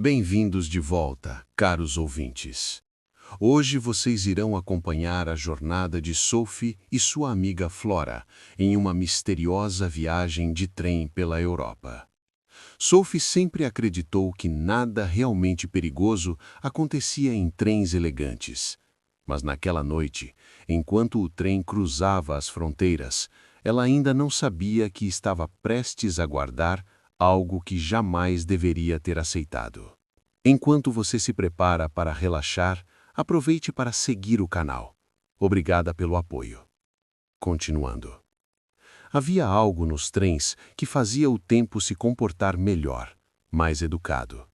Bem-vindos de volta, caros ouvintes. Hoje vocês irão acompanhar a jornada de Sophie e sua amiga Flora em uma misteriosa viagem de trem pela Europa. Sophie sempre acreditou que nada realmente perigoso acontecia em trens elegantes. Mas naquela noite, enquanto o trem cruzava as fronteiras, ela ainda não sabia que estava prestes a guardar algo que jamais deveria ter aceitado. Enquanto você se prepara para relaxar, aproveite para seguir o canal. Obrigada pelo apoio. Continuando. Havia algo nos trens que fazia o tempo se comportar melhor, mais educado.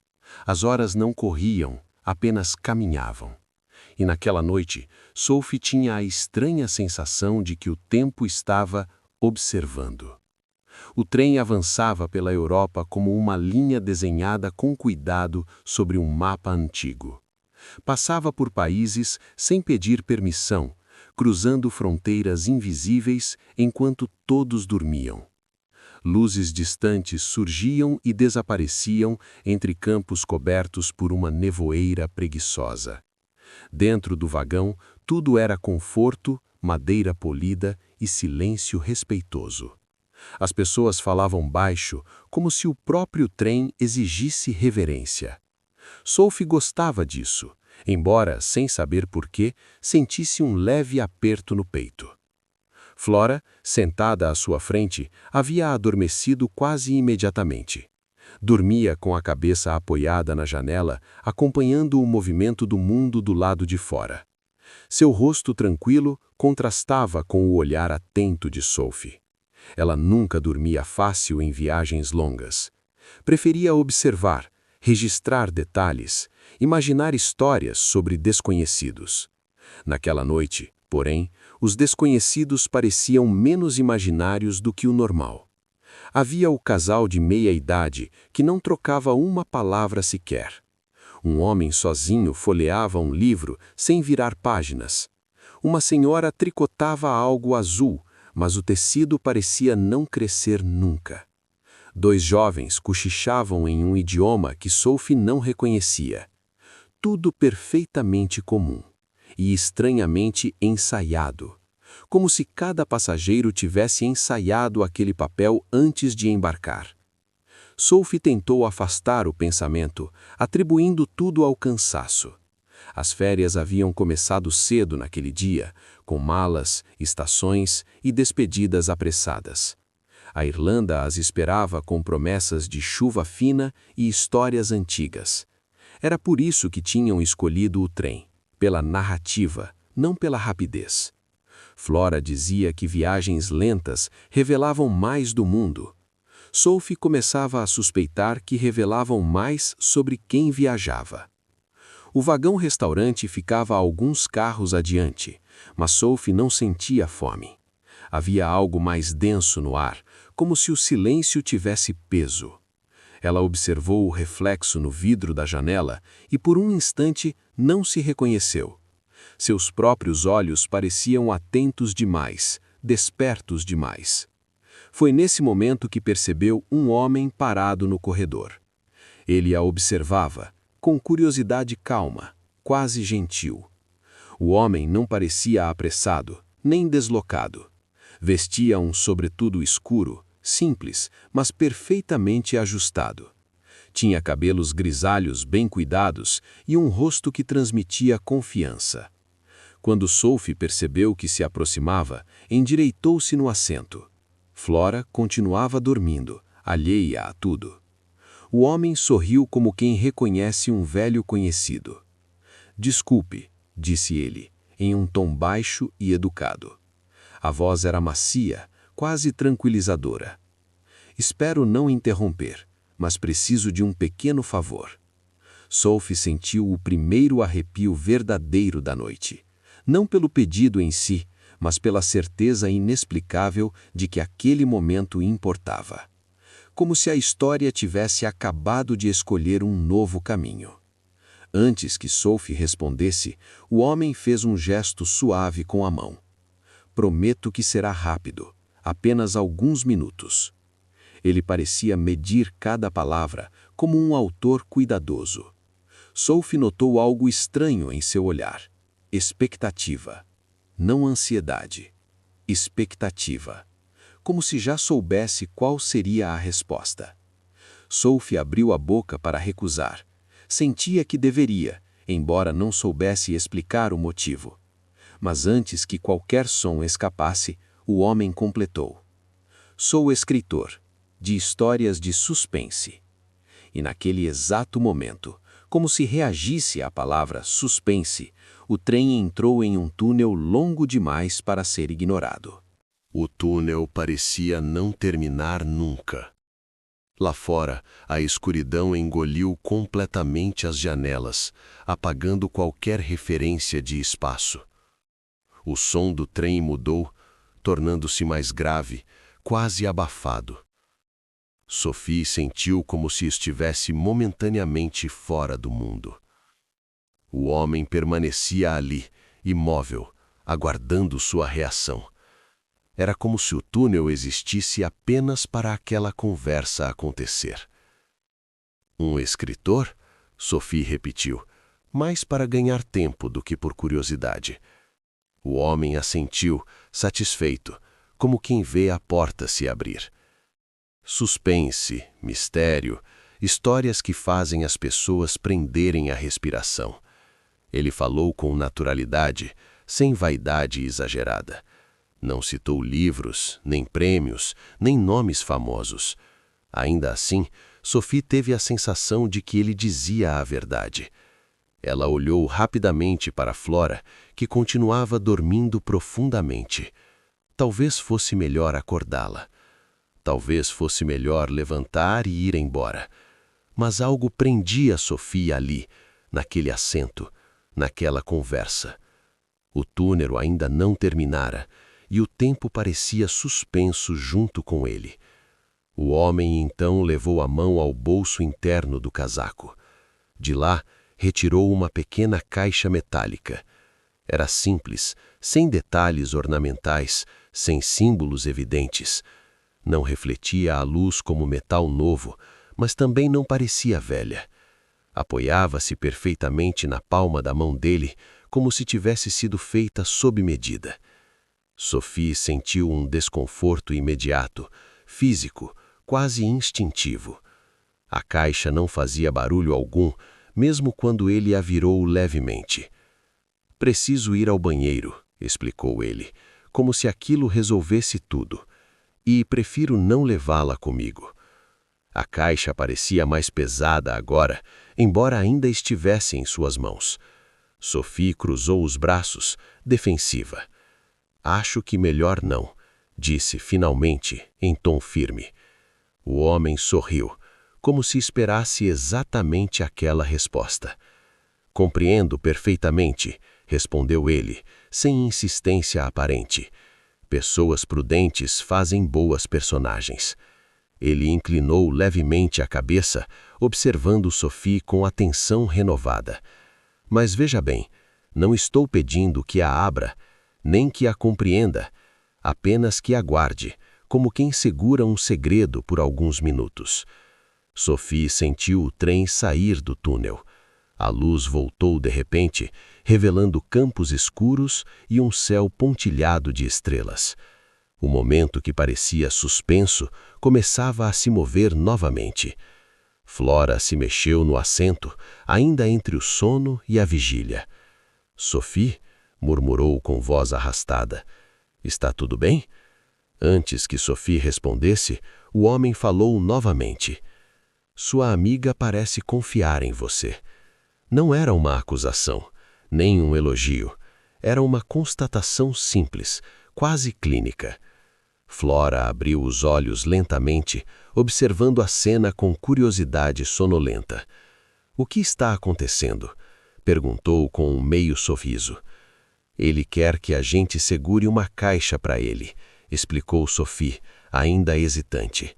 As horas não corriam, apenas caminhavam. E naquela noite, Sophie tinha a estranha sensação de que o tempo estava observando. O trem avançava pela Europa como uma linha desenhada com cuidado sobre um mapa antigo. Passava por países sem pedir permissão, cruzando fronteiras invisíveis enquanto todos dormiam. Luzes distantes surgiam e desapareciam entre campos cobertos por uma nevoeira preguiçosa. Dentro do vagão, tudo era conforto, madeira polida e silêncio respeitoso. As pessoas falavam baixo, como se o próprio trem exigisse reverência. Sophie gostava disso, embora, sem saber porquê, sentisse um leve aperto no peito. Flora, sentada à sua frente, havia adormecido quase imediatamente. Dormia com a cabeça apoiada na janela, acompanhando o movimento do mundo do lado de fora. Seu rosto tranquilo contrastava com o olhar atento de Sophie. Ela nunca dormia fácil em viagens longas. Preferia observar, registrar detalhes, imaginar histórias sobre desconhecidos. Naquela noite, porém, os desconhecidos pareciam menos imaginários do que o normal. Havia o casal de meia-idade que não trocava uma palavra sequer. Um homem sozinho folheava um livro sem virar páginas. Uma senhora tricotava algo azul, mas o tecido parecia não crescer nunca. Dois jovens cochichavam em um idioma que Sophie não reconhecia. Tudo perfeitamente comum e estranhamente ensaiado, como se cada passageiro tivesse ensaiado aquele papel antes de embarcar. Sophie tentou afastar o pensamento, atribuindo tudo ao cansaço. As férias haviam começado cedo naquele dia, com malas, estações e despedidas apressadas. A Irlanda as esperava com promessas de chuva fina e histórias antigas. Era por isso que tinham escolhido o trem, pela narrativa, não pela rapidez. Flora dizia que viagens lentas revelavam mais do mundo. Sophie começava a suspeitar que revelavam mais sobre quem viajava. O vagão-restaurante ficava a alguns carros adiante, mas Sophie não sentia fome. Havia algo mais denso no ar, como se o silêncio tivesse peso. Ela observou o reflexo no vidro da janela e por um instante não se reconheceu. Seus próprios olhos pareciam atentos demais, despertos demais. Foi nesse momento que percebeu um homem parado no corredor. Ele a observava, com curiosidade calma, quase gentil. O homem não parecia apressado, nem deslocado. Vestia um sobretudo escuro, simples, mas perfeitamente ajustado. Tinha cabelos grisalhos bem cuidados e um rosto que transmitia confiança. Quando Sophie percebeu que se aproximava, endireitou-se no assento. Flora continuava dormindo, alheia a tudo. O homem sorriu como quem reconhece um velho conhecido. "Desculpe", disse ele, em um tom baixo e educado. A voz era macia, quase tranquilizadora. "Espero não interromper, mas preciso de um pequeno favor." Sophie sentiu o primeiro arrepio verdadeiro da noite. Não pelo pedido em si, mas pela certeza inexplicável de que aquele momento importava. Como se a história tivesse acabado de escolher um novo caminho. Antes que Sophie respondesse, o homem fez um gesto suave com a mão. "Prometo que será rápido, apenas alguns minutos." Ele parecia medir cada palavra, como um autor cuidadoso. Sophie notou algo estranho em seu olhar. Expectativa. Não ansiedade. Expectativa. Como se já soubesse qual seria a resposta. Sophie abriu a boca para recusar. Sentia que deveria, embora não soubesse explicar o motivo. Mas antes que qualquer som escapasse, o homem completou. Sou escritor, de histórias de suspense. E naquele exato momento, como se reagisse à palavra suspense, o trem entrou em um túnel longo demais para ser ignorado. O túnel parecia não terminar nunca. Lá fora, a escuridão engoliu completamente as janelas, apagando qualquer referência de espaço. O som do trem mudou, tornando-se mais grave, quase abafado. Sophie sentiu como se estivesse momentaneamente fora do mundo. O homem permanecia ali, imóvel, aguardando sua reação. Era como se o túnel existisse apenas para aquela conversa acontecer. Um escritor? Sophie repetiu, mais para ganhar tempo do que por curiosidade. O homem assentiu, satisfeito, como quem vê a porta se abrir. Suspense, mistério, histórias que fazem as pessoas prenderem a respiração. Ele falou com naturalidade, sem vaidade exagerada. Não citou livros, nem prêmios, nem nomes famosos. Ainda assim, Sophie teve a sensação de que ele dizia a verdade. Ela olhou rapidamente para Flora, que continuava dormindo profundamente. Talvez fosse melhor acordá-la. Talvez fosse melhor levantar e ir embora. Mas algo prendia Sophie ali, naquele assento, naquela conversa. O túnel ainda não terminara, e o tempo parecia suspenso junto com ele. O homem então levou a mão ao bolso interno do casaco. De lá, retirou uma pequena caixa metálica. Era simples, sem detalhes ornamentais, sem símbolos evidentes. Não refletia a luz como metal novo, mas também não parecia velha. Apoiava-se perfeitamente na palma da mão dele, como se tivesse sido feita sob medida. Sophie sentiu um desconforto imediato, físico, quase instintivo. A caixa não fazia barulho algum, mesmo quando ele a virou levemente. Preciso ir ao banheiro, explicou ele, como se aquilo resolvesse tudo. E prefiro não levá-la comigo. A caixa parecia mais pesada agora, embora ainda estivesse em suas mãos. Sophie cruzou os braços, defensiva. Acho que melhor não, disse finalmente, em tom firme. O homem sorriu, como se esperasse exatamente aquela resposta. Compreendo perfeitamente, respondeu ele, sem insistência aparente. Pessoas prudentes fazem boas personagens. Ele inclinou levemente a cabeça, observando Sophie com atenção renovada. Mas veja bem, não estou pedindo que a abra, nem que a compreenda, apenas que aguarde, como quem segura um segredo por alguns minutos. Sophie sentiu o trem sair do túnel. A luz voltou de repente, revelando campos escuros e um céu pontilhado de estrelas. O momento que parecia suspenso começava a se mover novamente. Flora se mexeu no assento, ainda entre o sono e a vigília. Sophie, murmurou com voz arrastada. Está tudo bem? Antes que Sophie respondesse, o homem falou novamente. Sua amiga parece confiar em você. Não era uma acusação, nem um elogio. Era uma constatação simples, quase clínica. Flora abriu os olhos lentamente, observando a cena com curiosidade sonolenta. O que está acontecendo? Perguntou com um meio sorriso. Ele quer que a gente segure uma caixa para ele, explicou Sophie, ainda hesitante.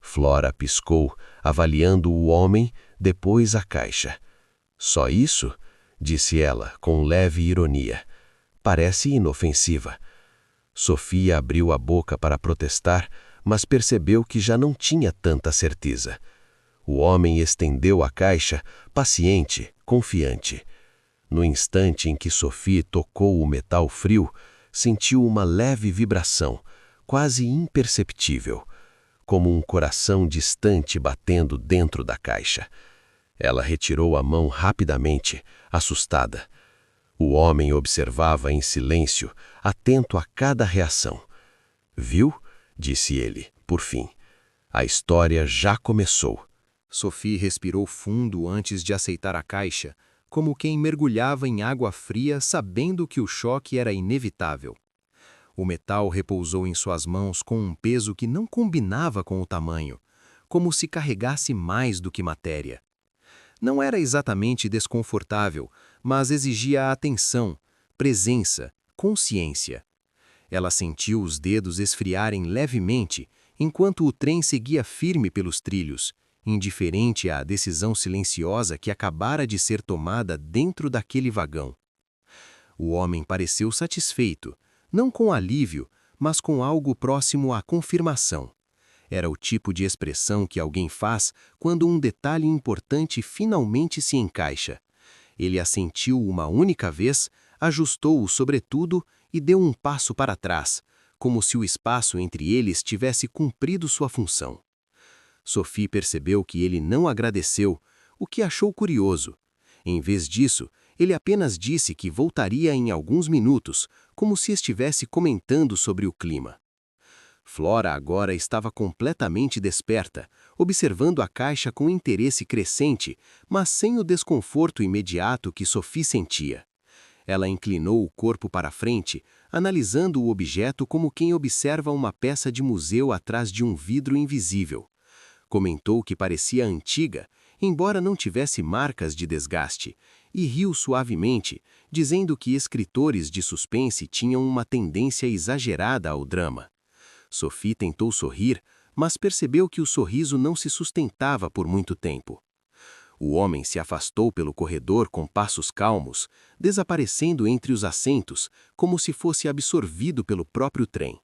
Flora piscou, avaliando o homem, depois a caixa. Só isso? Disse ela, com leve ironia. Parece inofensiva. Sophie abriu a boca para protestar, mas percebeu que já não tinha tanta certeza. O homem estendeu a caixa, paciente, confiante. No instante em que Sophie tocou o metal frio, sentiu uma leve vibração, quase imperceptível, como um coração distante batendo dentro da caixa. Ela retirou a mão rapidamente, assustada. O homem observava em silêncio, atento a cada reação. Viu? Disse ele, por fim. A história já começou. Sophie respirou fundo antes de aceitar a caixa, como quem mergulhava em água fria sabendo que o choque era inevitável. O metal repousou em suas mãos com um peso que não combinava com o tamanho, como se carregasse mais do que matéria. Não era exatamente desconfortável, mas exigia atenção, presença, consciência. Ela sentiu os dedos esfriarem levemente, enquanto o trem seguia firme pelos trilhos, indiferente à decisão silenciosa que acabara de ser tomada dentro daquele vagão. O homem pareceu satisfeito, não com alívio, mas com algo próximo à confirmação. Era o tipo de expressão que alguém faz quando um detalhe importante finalmente se encaixa. Ele assentiu uma única vez, ajustou o sobretudo e deu um passo para trás, como se o espaço entre eles tivesse cumprido sua função. Sophie percebeu que ele não agradeceu, o que achou curioso. Em vez disso, ele apenas disse que voltaria em alguns minutos, como se estivesse comentando sobre o clima. Flora agora estava completamente desperta, observando a caixa com interesse crescente, mas sem o desconforto imediato que Sophie sentia. Ela inclinou o corpo para frente, analisando o objeto como quem observa uma peça de museu atrás de um vidro invisível. Comentou que parecia antiga, embora não tivesse marcas de desgaste, e riu suavemente, dizendo que escritores de suspense tinham uma tendência exagerada ao drama. Sophie tentou sorrir, mas percebeu que o sorriso não se sustentava por muito tempo. O homem se afastou pelo corredor com passos calmos, desaparecendo entre os assentos, como se fosse absorvido pelo próprio trem.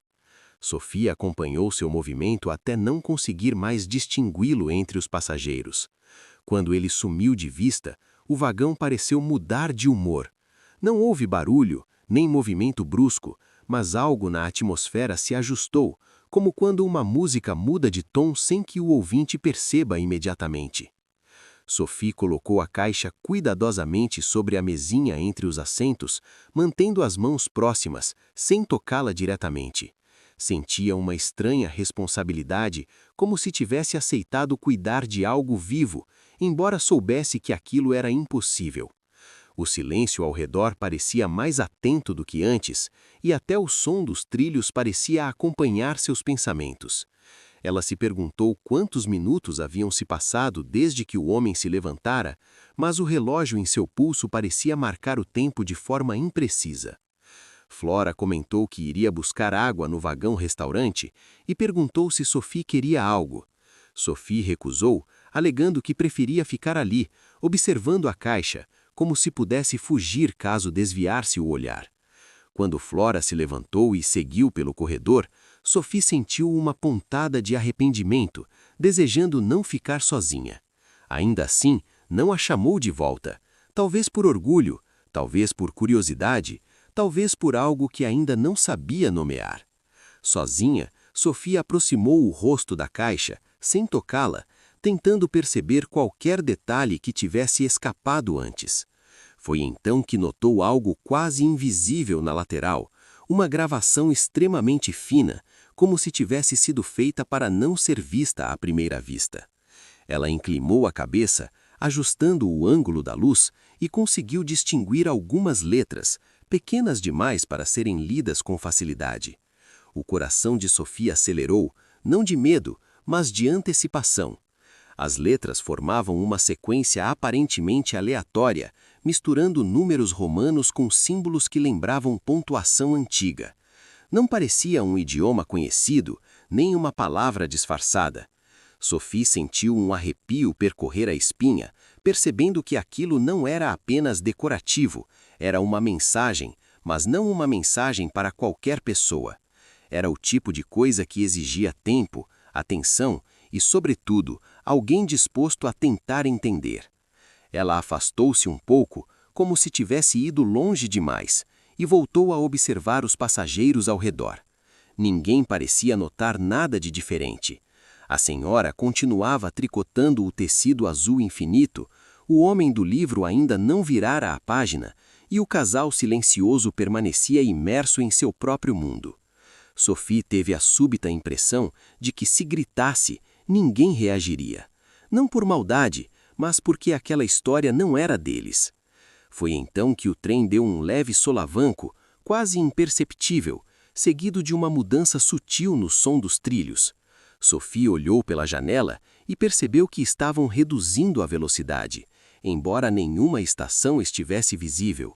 Sophie acompanhou seu movimento até não conseguir mais distingui-lo entre os passageiros. Quando ele sumiu de vista, o vagão pareceu mudar de humor. Não houve barulho, nem movimento brusco, mas algo na atmosfera se ajustou, como quando uma música muda de tom sem que o ouvinte perceba imediatamente. Sophie colocou a caixa cuidadosamente sobre a mesinha entre os assentos, mantendo as mãos próximas, sem tocá-la diretamente. Sentia uma estranha responsabilidade, como se tivesse aceitado cuidar de algo vivo, embora soubesse que aquilo era impossível. O silêncio ao redor parecia mais atento do que antes, e até o som dos trilhos parecia acompanhar seus pensamentos. Ela se perguntou quantos minutos haviam se passado desde que o homem se levantara, mas o relógio em seu pulso parecia marcar o tempo de forma imprecisa. Flora comentou que iria buscar água no vagão-restaurante e perguntou se Sophie queria algo. Sophie recusou, alegando que preferia ficar ali, observando a caixa, como se pudesse fugir caso desviasse o olhar. Quando Flora se levantou e seguiu pelo corredor, Sophie sentiu uma pontada de arrependimento, desejando não ficar sozinha. Ainda assim, não a chamou de volta, talvez por orgulho, talvez por curiosidade, talvez por algo que ainda não sabia nomear. Sozinha, Sophie aproximou o rosto da caixa, sem tocá-la, tentando perceber qualquer detalhe que tivesse escapado antes. Foi então que notou algo quase invisível na lateral, uma gravação extremamente fina, como se tivesse sido feita para não ser vista à primeira vista. Ela inclinou a cabeça, ajustando o ângulo da luz, e conseguiu distinguir algumas letras, pequenas demais para serem lidas com facilidade. O coração de Sophie acelerou, não de medo, mas de antecipação. As letras formavam uma sequência aparentemente aleatória, misturando números romanos com símbolos que lembravam pontuação antiga. Não parecia um idioma conhecido, nem uma palavra disfarçada. Sophie sentiu um arrepio percorrer a espinha, percebendo que aquilo não era apenas decorativo, era uma mensagem, mas não uma mensagem para qualquer pessoa. Era o tipo de coisa que exigia tempo, atenção e, sobretudo, alguém disposto a tentar entender. Ela afastou-se um pouco, como se tivesse ido longe demais, e voltou a observar os passageiros ao redor. Ninguém parecia notar nada de diferente. A senhora continuava tricotando o tecido azul infinito, o homem do livro ainda não virara a página, e o casal silencioso permanecia imerso em seu próprio mundo. Sophie teve a súbita impressão de que, se gritasse, ninguém reagiria. Não por maldade, mas porque aquela história não era deles. Foi então que o trem deu um leve solavanco, quase imperceptível, seguido de uma mudança sutil no som dos trilhos. Sophie olhou pela janela e percebeu que estavam reduzindo a velocidade, embora nenhuma estação estivesse visível.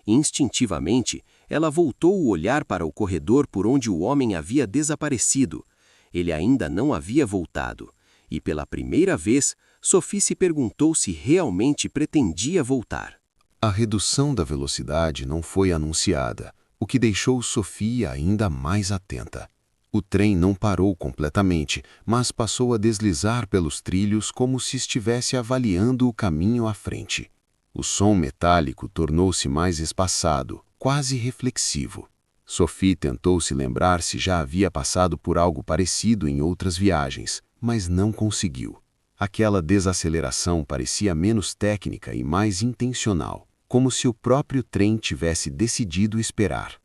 Instintivamente, ela voltou o olhar para o corredor por onde o homem havia desaparecido. Ele ainda não havia voltado, e pela primeira vez, Sophie se perguntou se realmente pretendia voltar. A redução da velocidade não foi anunciada, o que deixou Sophie ainda mais atenta. O trem não parou completamente, mas passou a deslizar pelos trilhos como se estivesse avaliando o caminho à frente. O som metálico tornou-se mais espaçado, quase reflexivo. Sophie tentou se lembrar se já havia passado por algo parecido em outras viagens, mas não conseguiu. Aquela desaceleração parecia menos técnica e mais intencional, como se o próprio trem tivesse decidido esperar.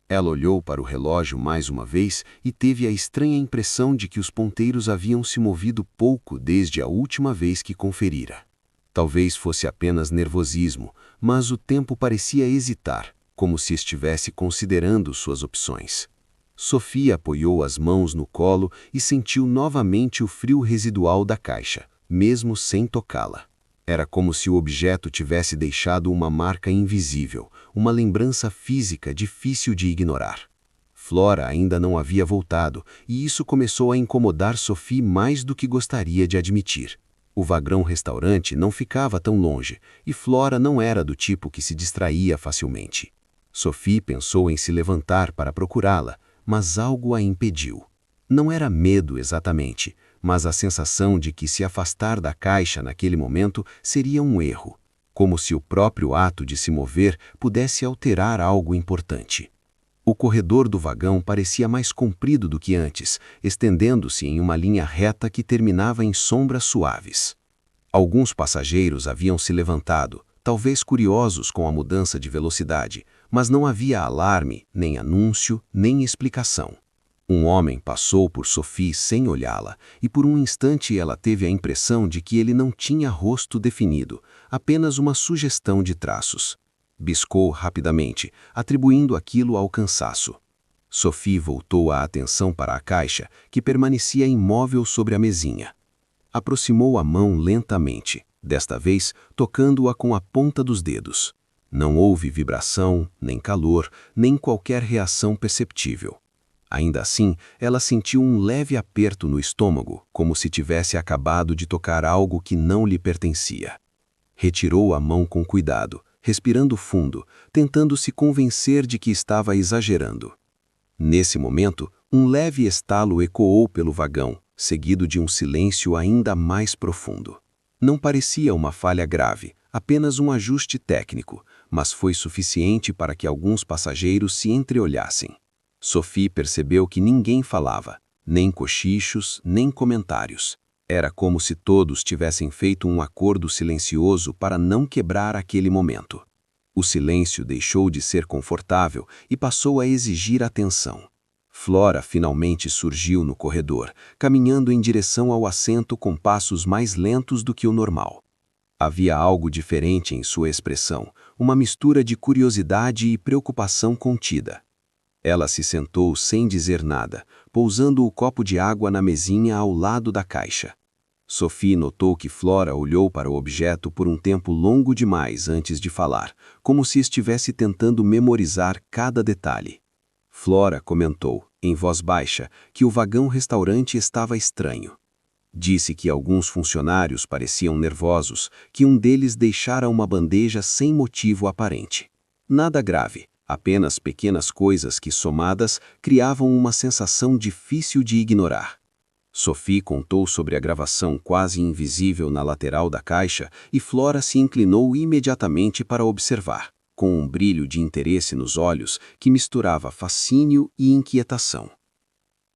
Ela olhou para o relógio mais uma vez e teve a estranha impressão de que os ponteiros haviam se movido pouco desde a última vez que conferira. Talvez fosse apenas nervosismo, mas o tempo parecia hesitar, como se estivesse considerando suas opções. Sophie apoiou as mãos no colo e sentiu novamente o frio residual da caixa, mesmo sem tocá-la. Era como se o objeto tivesse deixado uma marca invisível, uma lembrança física difícil de ignorar. Flora ainda não havia voltado, e isso começou a incomodar Sophie mais do que gostaria de admitir. O vagão-restaurante não ficava tão longe, e Flora não era do tipo que se distraía facilmente. Sophie pensou em se levantar para procurá-la, mas algo a impediu. Não era medo exatamente, mas a sensação de que se afastar da caixa naquele momento seria um erro, como se o próprio ato de se mover pudesse alterar algo importante. O corredor do vagão parecia mais comprido do que antes, estendendo-se em uma linha reta que terminava em sombras suaves. Alguns passageiros haviam se levantado, talvez curiosos com a mudança de velocidade, mas não havia alarme, nem anúncio, nem explicação. Um homem passou por Sophie sem olhá-la, e por um instante ela teve a impressão de que ele não tinha rosto definido, apenas uma sugestão de traços. Biscou rapidamente, atribuindo aquilo ao cansaço. Sophie voltou a atenção para a caixa, que permanecia imóvel sobre a mesinha. Aproximou a mão lentamente, desta vez tocando-a com a ponta dos dedos. Não houve vibração, nem calor, nem qualquer reação perceptível. Ainda assim, ela sentiu um leve aperto no estômago, como se tivesse acabado de tocar algo que não lhe pertencia. Retirou a mão com cuidado, respirando fundo, tentando se convencer de que estava exagerando. Nesse momento, um leve estalo ecoou pelo vagão, seguido de um silêncio ainda mais profundo. Não parecia uma falha grave, apenas um ajuste técnico, mas foi suficiente para que alguns passageiros se entreolhassem. Sophie percebeu que ninguém falava, nem cochichos, nem comentários. Era como se todos tivessem feito um acordo silencioso para não quebrar aquele momento. O silêncio deixou de ser confortável e passou a exigir atenção. Flora finalmente surgiu no corredor, caminhando em direção ao assento com passos mais lentos do que o normal. Havia algo diferente em sua expressão, uma mistura de curiosidade e preocupação contida. Ela se sentou sem dizer nada, pousando o copo de água na mesinha ao lado da caixa. Sophie notou que Flora olhou para o objeto por um tempo longo demais antes de falar, como se estivesse tentando memorizar cada detalhe. Flora comentou, em voz baixa, que o vagão-restaurante estava estranho. Disse que alguns funcionários pareciam nervosos, que um deles deixara uma bandeja sem motivo aparente. Nada grave. Apenas pequenas coisas que, somadas, criavam uma sensação difícil de ignorar. Sophie contou sobre a gravação quase invisível na lateral da caixa e Flora se inclinou imediatamente para observar, com um brilho de interesse nos olhos que misturava fascínio e inquietação.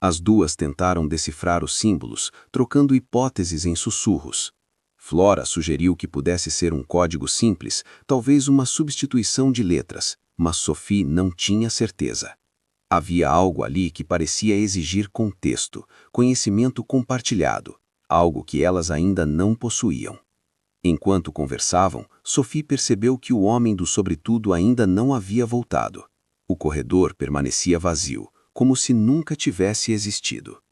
As duas tentaram decifrar os símbolos, trocando hipóteses em sussurros. Flora sugeriu que pudesse ser um código simples, talvez uma substituição de letras, mas Sophie não tinha certeza. Havia algo ali que parecia exigir contexto, conhecimento compartilhado, algo que elas ainda não possuíam. Enquanto conversavam, Sophie percebeu que o homem do sobretudo ainda não havia voltado. O corredor permanecia vazio, como se nunca tivesse existido.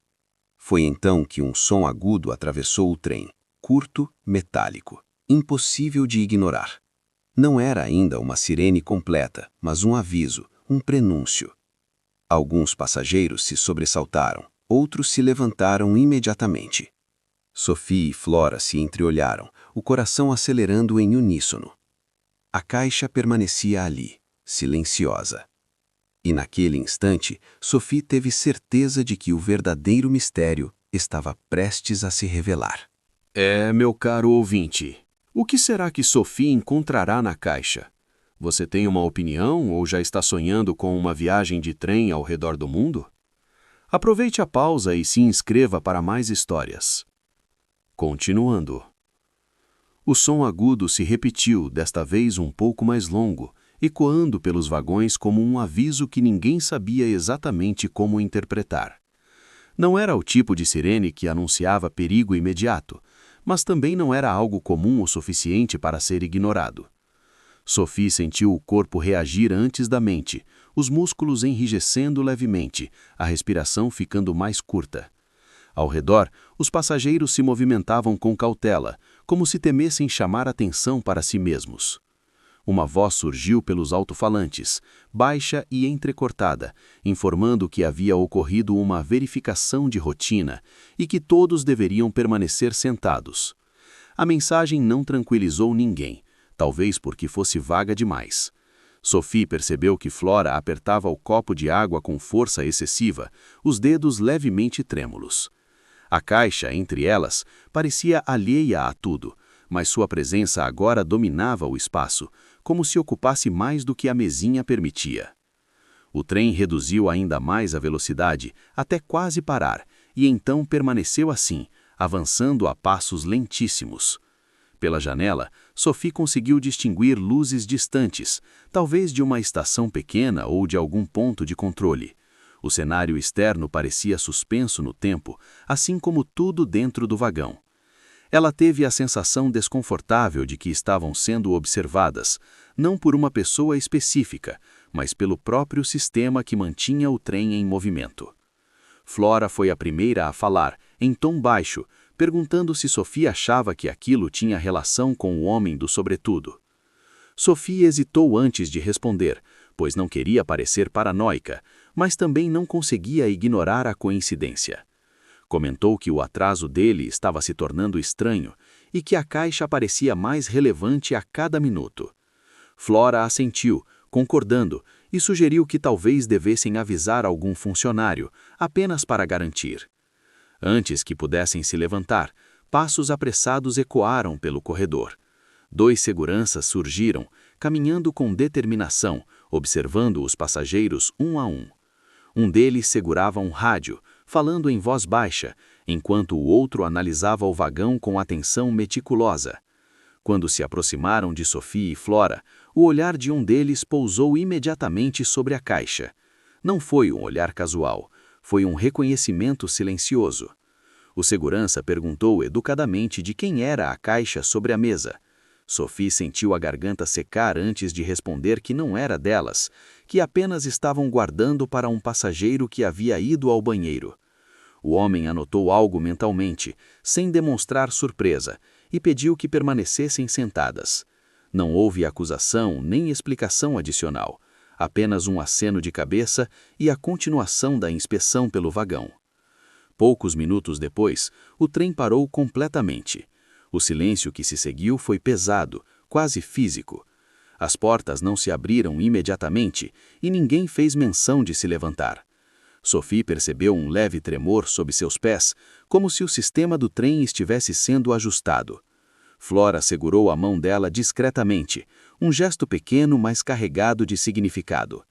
Foi então que um som agudo atravessou o trem, curto, metálico, impossível de ignorar. Não era ainda uma sirene completa, mas um aviso, um prenúncio. Alguns passageiros se sobressaltaram, outros se levantaram imediatamente. Sophie e Flora se entreolharam, o coração acelerando em uníssono. A caixa permanecia ali, silenciosa. E naquele instante, Sophie teve certeza de que o verdadeiro mistério estava prestes a se revelar. Meu caro ouvinte, o que será que Sophie encontrará na caixa? Você tem uma opinião ou já está sonhando com uma viagem de trem ao redor do mundo? Aproveite a pausa e se inscreva para mais histórias. Continuando. O som agudo se repetiu, desta vez um pouco mais longo, ecoando pelos vagões como um aviso que ninguém sabia exatamente como interpretar. Não era o tipo de sirene que anunciava perigo imediato, mas também não era algo comum o suficiente para ser ignorado. Sophie sentiu o corpo reagir antes da mente, os músculos enrijecendo levemente, a respiração ficando mais curta. Ao redor, os passageiros se movimentavam com cautela, como se temessem chamar atenção para si mesmos. Uma voz surgiu pelos alto-falantes, baixa e entrecortada, informando que havia ocorrido uma verificação de rotina e que todos deveriam permanecer sentados. A mensagem não tranquilizou ninguém, talvez porque fosse vaga demais. Sophie percebeu que Flora apertava o copo de água com força excessiva, os dedos levemente trêmulos. A caixa, entre elas, parecia alheia a tudo, mas sua presença agora dominava o espaço, como se ocupasse mais do que a mesinha permitia. O trem reduziu ainda mais a velocidade, até quase parar, e então permaneceu assim, avançando a passos lentíssimos. Pela janela, Sophie conseguiu distinguir luzes distantes, talvez de uma estação pequena ou de algum ponto de controle. O cenário externo parecia suspenso no tempo, assim como tudo dentro do vagão. Ela teve a sensação desconfortável de que estavam sendo observadas, não por uma pessoa específica, mas pelo próprio sistema que mantinha o trem em movimento. Flora foi a primeira a falar, em tom baixo, perguntando se Sophie achava que aquilo tinha relação com o homem do sobretudo. Sophie hesitou antes de responder, pois não queria parecer paranoica, mas também não conseguia ignorar a coincidência. Comentou que o atraso dele estava se tornando estranho e que a caixa parecia mais relevante a cada minuto. Flora assentiu, concordando, e sugeriu que talvez devessem avisar algum funcionário, apenas para garantir. Antes que pudessem se levantar, passos apressados ecoaram pelo corredor. 2 seguranças surgiram, caminhando com determinação, observando os passageiros um a um. Um deles segurava um rádio, falando em voz baixa, enquanto o outro analisava o vagão com atenção meticulosa. Quando se aproximaram de Sophie e Flora, o olhar de um deles pousou imediatamente sobre a caixa. Não foi um olhar casual, foi um reconhecimento silencioso. O segurança perguntou educadamente de quem era a caixa sobre a mesa. Sophie sentiu a garganta secar antes de responder que não era delas, que apenas estavam guardando para um passageiro que havia ido ao banheiro. O homem anotou algo mentalmente, sem demonstrar surpresa, e pediu que permanecessem sentadas. Não houve acusação nem explicação adicional, apenas um aceno de cabeça e a continuação da inspeção pelo vagão. Poucos minutos depois, o trem parou completamente. O silêncio que se seguiu foi pesado, quase físico. As portas não se abriram imediatamente e ninguém fez menção de se levantar. Sophie percebeu um leve tremor sob seus pés, como se o sistema do trem estivesse sendo ajustado. Flora segurou a mão dela discretamente, um gesto pequeno, mas carregado de significado.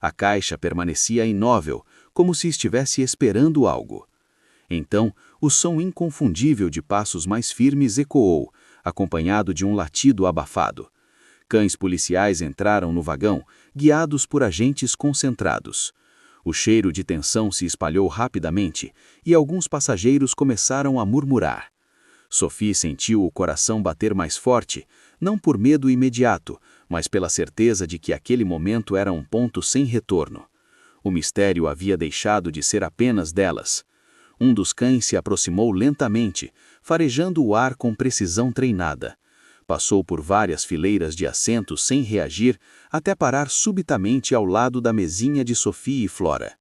A caixa permanecia imóvel, como se estivesse esperando algo. Então, o som inconfundível de passos mais firmes ecoou, acompanhado de um latido abafado. Cães policiais entraram no vagão, guiados por agentes concentrados. O cheiro de tensão se espalhou rapidamente e alguns passageiros começaram a murmurar. Sophie sentiu o coração bater mais forte, não por medo imediato, mas pela certeza de que aquele momento era um ponto sem retorno. O mistério havia deixado de ser apenas delas. Um dos cães se aproximou lentamente, farejando o ar com precisão treinada. Passou por várias fileiras de assentos sem reagir, até parar subitamente ao lado da mesinha de Sophie e Flora.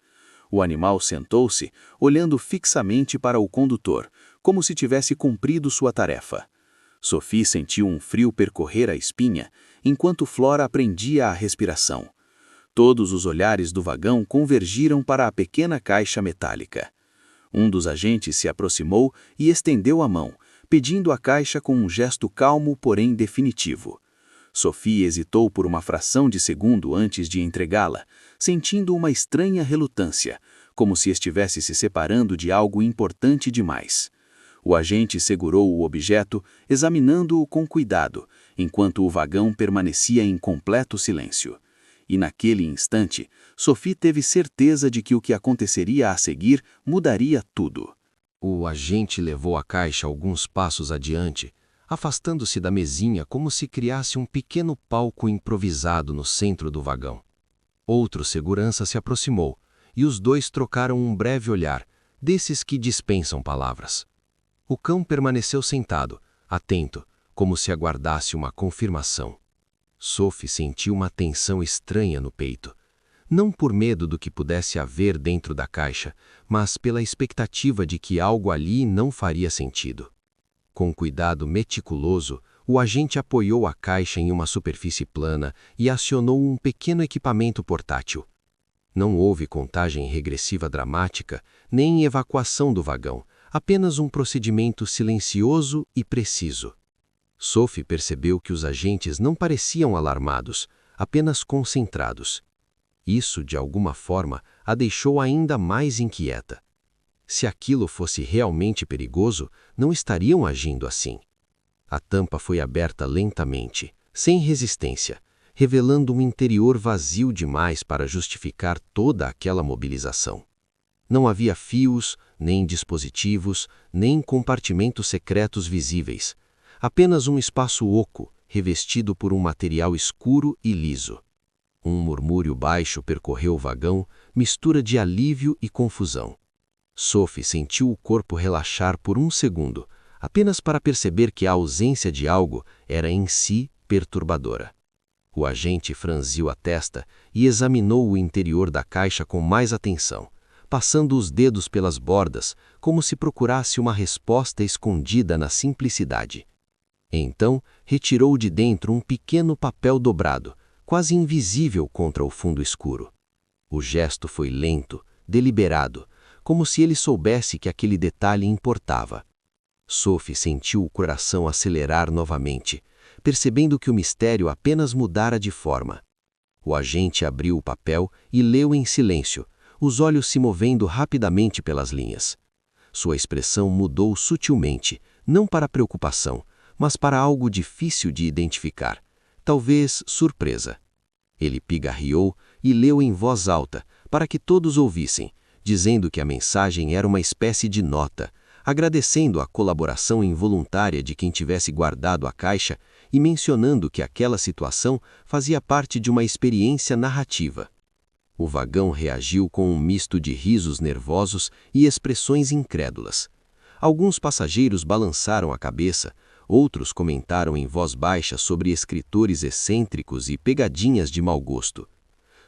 O animal sentou-se, olhando fixamente para o condutor, como se tivesse cumprido sua tarefa. Sophie sentiu um frio percorrer a espinha, enquanto Flora aprendia a respiração. Todos os olhares do vagão convergiram para a pequena caixa metálica. Um dos agentes se aproximou e estendeu a mão, pedindo a caixa com um gesto calmo, porém definitivo. Sophie hesitou por uma fração de segundo antes de entregá-la, sentindo uma estranha relutância, como se estivesse se separando de algo importante demais. O agente segurou o objeto, examinando-o com cuidado, enquanto o vagão permanecia em completo silêncio. E naquele instante, Sophie teve certeza de que o que aconteceria a seguir mudaria tudo. O agente levou a caixa alguns passos adiante, afastando-se da mesinha como se criasse um pequeno palco improvisado no centro do vagão. Outro segurança se aproximou, e os dois trocaram um breve olhar, desses que dispensam palavras. O cão permaneceu sentado, atento, como se aguardasse uma confirmação. Sophie sentiu uma tensão estranha no peito, não por medo do que pudesse haver dentro da caixa, mas pela expectativa de que algo ali não faria sentido. Com cuidado meticuloso, o agente apoiou a caixa em uma superfície plana e acionou um pequeno equipamento portátil. Não houve contagem regressiva dramática, nem evacuação do vagão, apenas um procedimento silencioso e preciso. Sophie percebeu que os agentes não pareciam alarmados, apenas concentrados. Isso, de alguma forma, a deixou ainda mais inquieta. Se aquilo fosse realmente perigoso, não estariam agindo assim. A tampa foi aberta lentamente, sem resistência, revelando um interior vazio demais para justificar toda aquela mobilização. Não havia fios, nem dispositivos, nem compartimentos secretos visíveis. Apenas um espaço oco, revestido por um material escuro e liso. Um murmúrio baixo percorreu o vagão, mistura de alívio e confusão. Sophie sentiu o corpo relaxar por um segundo, apenas para perceber que a ausência de algo era em si perturbadora. O agente franziu a testa e examinou o interior da caixa com mais atenção, passando os dedos pelas bordas, como se procurasse uma resposta escondida na simplicidade. Então, retirou de dentro um pequeno papel dobrado, quase invisível contra o fundo escuro. O gesto foi lento, deliberado, como se ele soubesse que aquele detalhe importava. Sophie sentiu o coração acelerar novamente, percebendo que o mistério apenas mudara de forma. O agente abriu o papel e leu em silêncio, os olhos se movendo rapidamente pelas linhas. Sua expressão mudou sutilmente, não para preocupação, mas para algo difícil de identificar, talvez surpresa. Ele pigarreou e leu em voz alta, para que todos ouvissem, dizendo que a mensagem era uma espécie de nota, agradecendo a colaboração involuntária de quem tivesse guardado a caixa e mencionando que aquela situação fazia parte de uma experiência narrativa. O vagão reagiu com um misto de risos nervosos e expressões incrédulas. Alguns passageiros balançaram a cabeça, outros comentaram em voz baixa sobre escritores excêntricos e pegadinhas de mau gosto.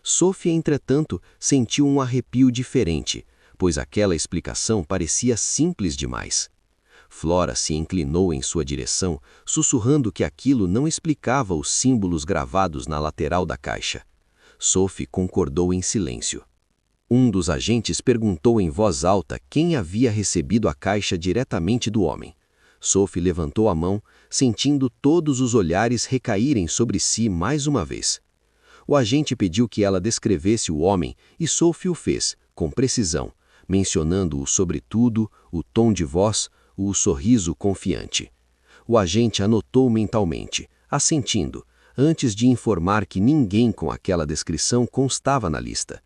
Sophie, entretanto, sentiu um arrepio diferente, pois aquela explicação parecia simples demais. Flora se inclinou em sua direção, sussurrando que aquilo não explicava os símbolos gravados na lateral da caixa. Sophie concordou em silêncio. Um dos agentes perguntou em voz alta quem havia recebido a caixa diretamente do homem. Sophie levantou a mão, sentindo todos os olhares recaírem sobre si mais uma vez. O agente pediu que ela descrevesse o homem e Sophie o fez, com precisão, mencionando-o sobretudo, o tom de voz, o sorriso confiante. O agente anotou mentalmente, assentindo, antes de informar que ninguém com aquela descrição constava na lista.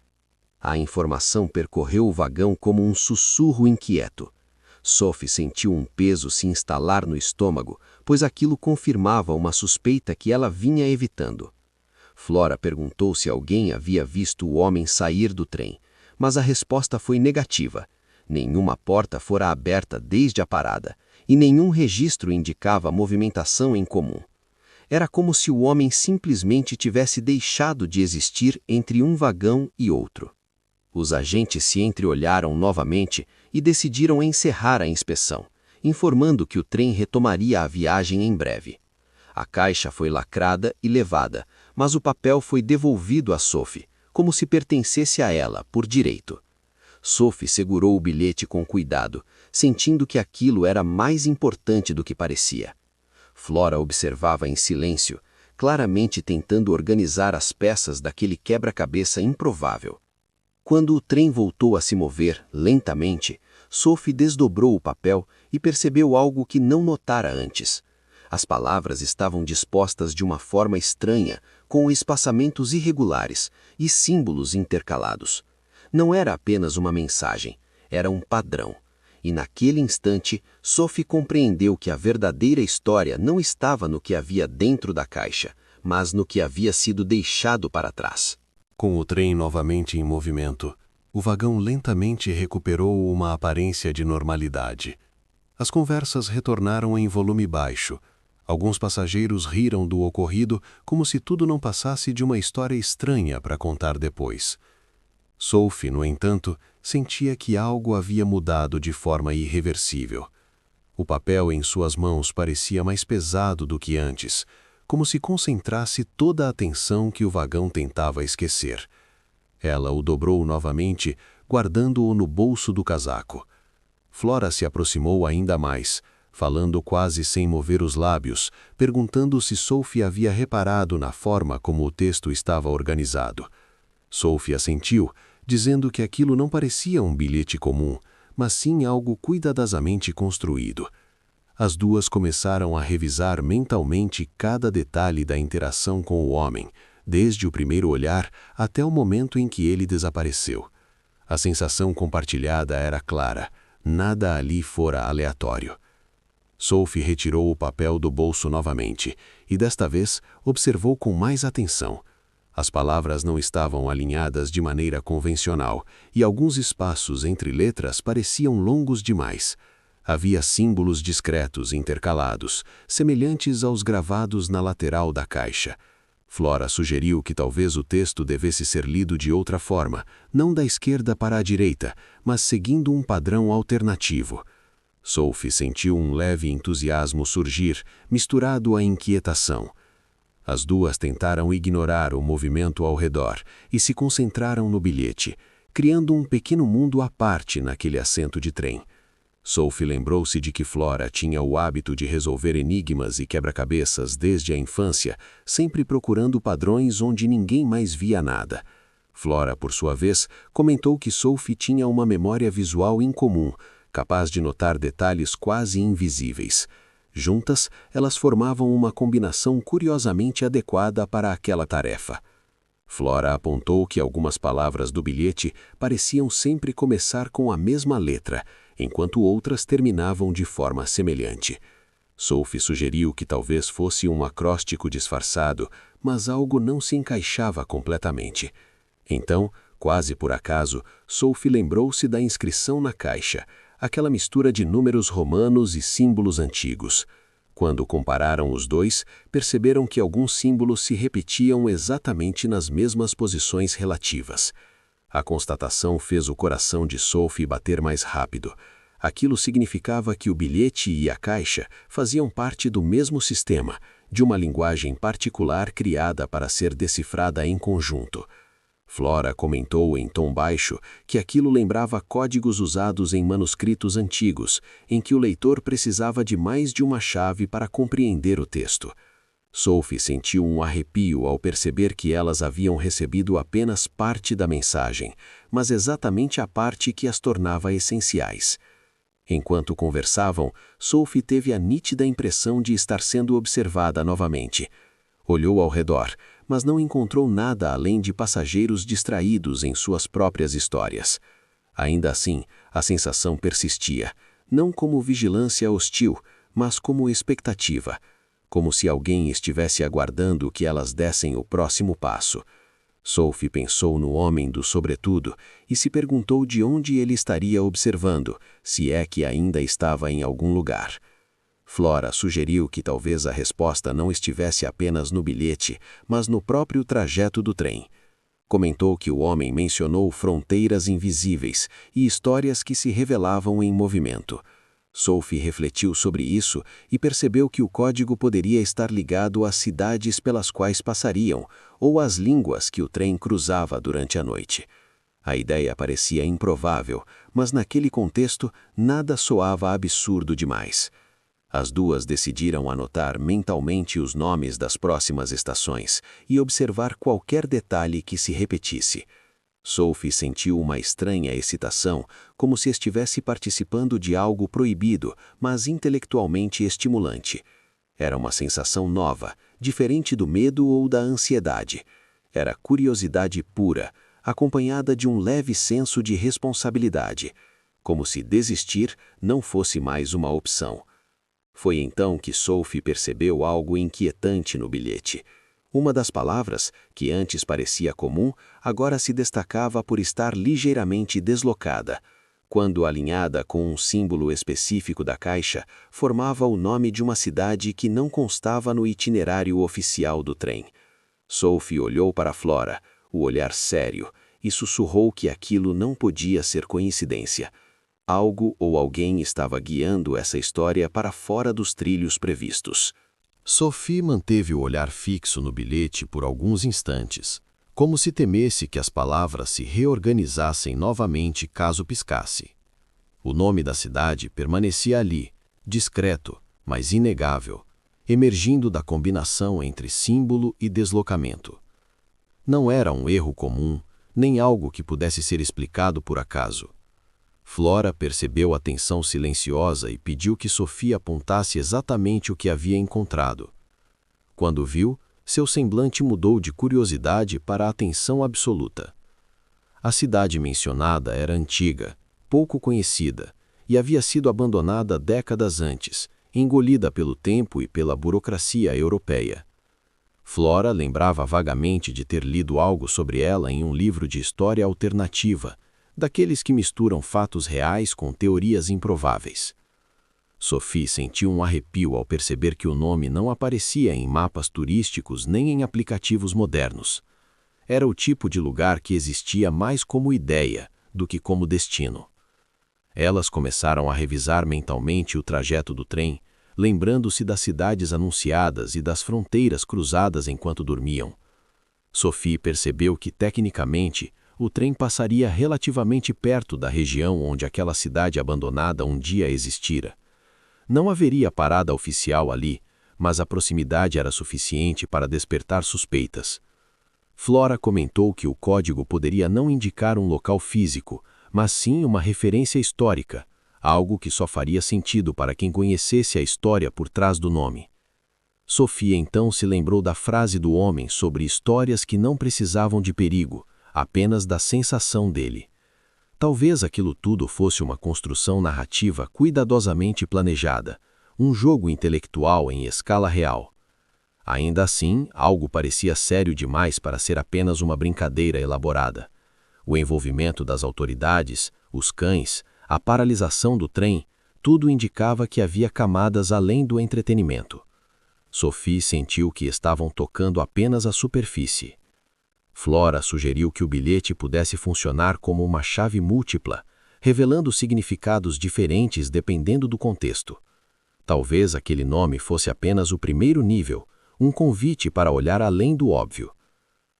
A informação percorreu o vagão como um sussurro inquieto. Sophie sentiu um peso se instalar no estômago, pois aquilo confirmava uma suspeita que ela vinha evitando. Flora perguntou se alguém havia visto o homem sair do trem, mas a resposta foi negativa. Nenhuma porta fora aberta desde a parada, e nenhum registro indicava movimentação em comum. Era como se o homem simplesmente tivesse deixado de existir entre um vagão e outro. Os agentes se entreolharam novamente e decidiram encerrar a inspeção, informando que o trem retomaria a viagem em breve. A caixa foi lacrada e levada, mas o papel foi devolvido a Sophie, como se pertencesse a ela, por direito. Sophie segurou o bilhete com cuidado, sentindo que aquilo era mais importante do que parecia. Flora observava em silêncio, claramente tentando organizar as peças daquele quebra-cabeça improvável. Quando o trem voltou a se mover, lentamente, Sophie desdobrou o papel e percebeu algo que não notara antes. As palavras estavam dispostas de uma forma estranha, com espaçamentos irregulares e símbolos intercalados. Não era apenas uma mensagem, era um padrão. E naquele instante, Sophie compreendeu que a verdadeira história não estava no que havia dentro da caixa, mas no que havia sido deixado para trás. Com o trem novamente em movimento, o vagão lentamente recuperou uma aparência de normalidade. As conversas retornaram em volume baixo. Alguns passageiros riram do ocorrido como se tudo não passasse de uma história estranha para contar depois. Sophie, no entanto, sentia que algo havia mudado de forma irreversível. O papel em suas mãos parecia mais pesado do que antes, como se concentrasse toda a atenção que o vagão tentava esquecer. Ela o dobrou novamente, guardando-o no bolso do casaco. Flora se aproximou ainda mais, falando quase sem mover os lábios, perguntando se Sophie havia reparado na forma como o texto estava organizado. Sophie assentiu, dizendo que aquilo não parecia um bilhete comum, mas sim algo cuidadosamente construído. As duas começaram a revisar mentalmente cada detalhe da interação com o homem, desde o primeiro olhar até o momento em que ele desapareceu. A sensação compartilhada era clara, nada ali fora aleatório. Sophie retirou o papel do bolso novamente e, desta vez, observou com mais atenção. As palavras não estavam alinhadas de maneira convencional e alguns espaços entre letras pareciam longos demais. Havia símbolos discretos intercalados, semelhantes aos gravados na lateral da caixa. Flora sugeriu que talvez o texto devesse ser lido de outra forma, não da esquerda para a direita, mas seguindo um padrão alternativo. Sophie sentiu um leve entusiasmo surgir, misturado à inquietação. As duas tentaram ignorar o movimento ao redor e se concentraram no bilhete, criando um pequeno mundo à parte naquele assento de trem. Sophie lembrou-se de que Flora tinha o hábito de resolver enigmas e quebra-cabeças desde a infância, sempre procurando padrões onde ninguém mais via nada. Flora, por sua vez, comentou que Sophie tinha uma memória visual incomum, capaz de notar detalhes quase invisíveis. Juntas, elas formavam uma combinação curiosamente adequada para aquela tarefa. Flora apontou que algumas palavras do bilhete pareciam sempre começar com a mesma letra, enquanto outras terminavam de forma semelhante. Sophie sugeriu que talvez fosse um acróstico disfarçado, mas algo não se encaixava completamente. Então, quase por acaso, Sophie lembrou-se da inscrição na caixa, aquela mistura de números romanos e símbolos antigos. Quando compararam os dois, perceberam que alguns símbolos se repetiam exatamente nas mesmas posições relativas. A constatação fez o coração de Sophie bater mais rápido. Aquilo significava que o bilhete e a caixa faziam parte do mesmo sistema, de uma linguagem particular criada para ser decifrada em conjunto. Flora comentou em tom baixo que aquilo lembrava códigos usados em manuscritos antigos, em que o leitor precisava de mais de uma chave para compreender o texto. Sophie sentiu um arrepio ao perceber que elas haviam recebido apenas parte da mensagem, mas exatamente a parte que as tornava essenciais. Enquanto conversavam, Sophie teve a nítida impressão de estar sendo observada novamente. Olhou ao redor, mas não encontrou nada além de passageiros distraídos em suas próprias histórias. Ainda assim, a sensação persistia, não como vigilância hostil, mas como expectativa, como se alguém estivesse aguardando que elas dessem o próximo passo. Sophie pensou no homem do sobretudo e se perguntou de onde ele estaria observando, se é que ainda estava em algum lugar. Flora sugeriu que talvez a resposta não estivesse apenas no bilhete, mas no próprio trajeto do trem. Comentou que o homem mencionou fronteiras invisíveis e histórias que se revelavam em movimento. Sophie refletiu sobre isso e percebeu que o código poderia estar ligado às cidades pelas quais passariam ou às línguas que o trem cruzava durante a noite. A ideia parecia improvável, mas naquele contexto nada soava absurdo demais. As duas decidiram anotar mentalmente os nomes das próximas estações e observar qualquer detalhe que se repetisse. Sophie sentiu uma estranha excitação, como se estivesse participando de algo proibido, mas intelectualmente estimulante. Era uma sensação nova, diferente do medo ou da ansiedade. Era curiosidade pura, acompanhada de um leve senso de responsabilidade, como se desistir não fosse mais uma opção. Foi então que Sophie percebeu algo inquietante no bilhete. Uma das palavras, que antes parecia comum, agora se destacava por estar ligeiramente deslocada. Quando alinhada com um símbolo específico da caixa, formava o nome de uma cidade que não constava no itinerário oficial do trem. Sophie olhou para Flora, o olhar sério, e sussurrou que aquilo não podia ser coincidência. Algo ou alguém estava guiando essa história para fora dos trilhos previstos. Sophie manteve o olhar fixo no bilhete por alguns instantes, como se temesse que as palavras se reorganizassem novamente caso piscasse. O nome da cidade permanecia ali, discreto, mas inegável, emergindo da combinação entre símbolo e deslocamento. Não era um erro comum, nem algo que pudesse ser explicado por acaso. Flora percebeu a tensão silenciosa e pediu que Sophie apontasse exatamente o que havia encontrado. Quando viu, seu semblante mudou de curiosidade para atenção absoluta. A cidade mencionada era antiga, pouco conhecida, e havia sido abandonada décadas antes, engolida pelo tempo e pela burocracia europeia. Flora lembrava vagamente de ter lido algo sobre ela em um livro de história alternativa, daqueles que misturam fatos reais com teorias improváveis. Sophie sentiu um arrepio ao perceber que o nome não aparecia em mapas turísticos nem em aplicativos modernos. Era o tipo de lugar que existia mais como ideia do que como destino. Elas começaram a revisar mentalmente o trajeto do trem, lembrando-se das cidades anunciadas e das fronteiras cruzadas enquanto dormiam. Sophie percebeu que, tecnicamente, o trem passaria relativamente perto da região onde aquela cidade abandonada um dia existira. Não haveria parada oficial ali, mas a proximidade era suficiente para despertar suspeitas. Flora comentou que o código poderia não indicar um local físico, mas sim uma referência histórica, algo que só faria sentido para quem conhecesse a história por trás do nome. Sophie então se lembrou da frase do homem sobre histórias que não precisavam de perigo, apenas da sensação dele. Talvez aquilo tudo fosse uma construção narrativa cuidadosamente planejada, um jogo intelectual em escala real. Ainda assim, algo parecia sério demais para ser apenas uma brincadeira elaborada. O envolvimento das autoridades, os cães, a paralisação do trem, tudo indicava que havia camadas além do entretenimento. Sophie sentiu que estavam tocando apenas a superfície. Flora sugeriu que o bilhete pudesse funcionar como uma chave múltipla, revelando significados diferentes dependendo do contexto. Talvez aquele nome fosse apenas o primeiro nível, um convite para olhar além do óbvio.